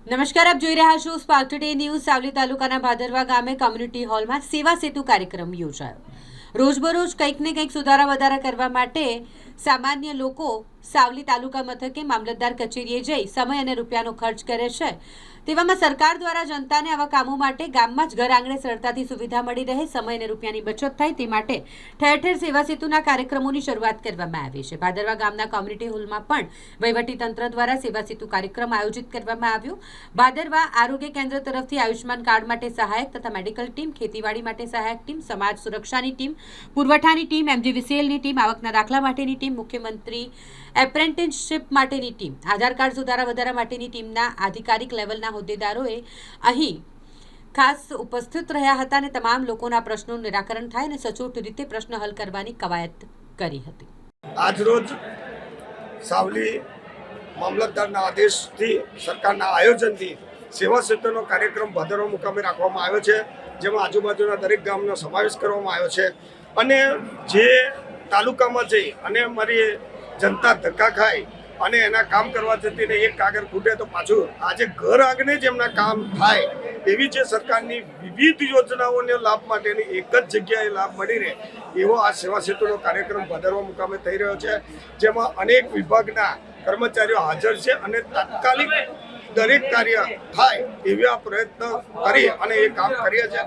નમસ્કાર, આપ જોઈ રહ્યા છો સ્પાર્ક ટુડે ન્યૂઝ। સાવલી તાલુકાના ભાદરવા ગામે કોમ્યુનિટી હોલમાં સેવા સેતુ કાર્યક્રમ યોજાયો। રોજબરોજ કંઈક ને કંઈક સુધારા વધારા કરવા માટે સામાન્ય લોકો સાવલી તાલુકા મથકે મામલતદાર કચેરીએ જઈ સમય અને રૂપિયાનો ખર્ચ કરે છે। તેવામાં સરકાર દ્વારા જનતાને આવા કામો માટે ગામમાં જ ઘર આંગણે સરળતાથી સુવિધા મળી રહે, સમય અને રૂપિયાની બચત થાય તે માટે ઠેર ઠેર સેવા સેતુના કાર્યક્રમોની શરૂઆત કરવામાં આવી છે। ભાદરવા ગામના કોમ્યુનિટી હોલમાં પણ વહીવટીતંત્ર દ્વારા સેવા સેતુ કાર્યક્રમ આયોજિત કરવામાં આવ્યો। ભાદરવા આરોગ્ય કેન્દ્ર તરફથી આયુષ્માન કાર્ડ માટે સહાયક તથા મેડિકલ ટીમ, ખેતીવાડી માટે સહાયક ટીમ, સમાજ સુરક્ષાની ટીમ, પુરવઠાની ટીમ, MGVCLની ટીમ, આવકના દાખલા માટેની ટીમ, મુખ્યમંત્રી એપ્રેન્ટિસશીપ માટેની ટીમ, આધાર કાર્ડ સુધારા વધારા માટેની ટીમના આધિકારિક લેવલના હોદ્દેદારોએ અહીં ખાસ ઉપસ્થિત રહ્યા હતા અને તમામ લોકોના પ્રશ્નોનું નિરાકરણ થાય અને સચોટ રીતે પ્રશ્ન હલ કરવાની કવાયત કરી હતી। આજરોજ સાવલી મામલતદારના આદેશથી સરકારના આયોજનથી સેવા સેતુનો કાર્યક્રમ ભાદરવા મુકામે રાખવામાં આવ્યો છે, જેમાં આજુબાજુના દરેક ગામનો સમાવેશ કરવામાં આવ્યો છે અને જે તાલુકામાં જઈ અને અમારી જનતા ધક્કા ખાય અને એના કામ કરવા જતી ને એક કાગળ ખૂટે તો પાછું આજે ઘર આંગણે જ એમના કામ થાય એવી જે સરકારની વિવિધ યોજનાઓને લાભ માટેની એક જ જગ્યાએ લાભ મળી રહે એવો આ સેવા સેતુનો કાર્યક્રમ ભાદરવા મુકામે થઈ રહ્યો છે, જેમાં અનેક વિભાગના કર્મચારીઓ હાજર છે અને તાત્કાલિક દરેક કાર્ય થાય એવા પ્રયત્ન કરી અને એ કામ કરીએ છીએ।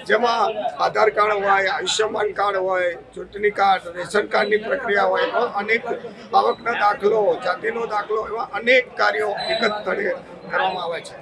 જેમાં આધાર કાર્ડ હોય, આયુષ્યમાન કાર્ડ હોય, ચૂંટણી કાર્ડ, રેશન કાર્ડની પ્રક્રિયા હોય, અનેક આવકના દાખલો, જાતિનો દાખલો, એવા અનેક કાર્યો એક જ સ્થળે કરવામાં આવે છે।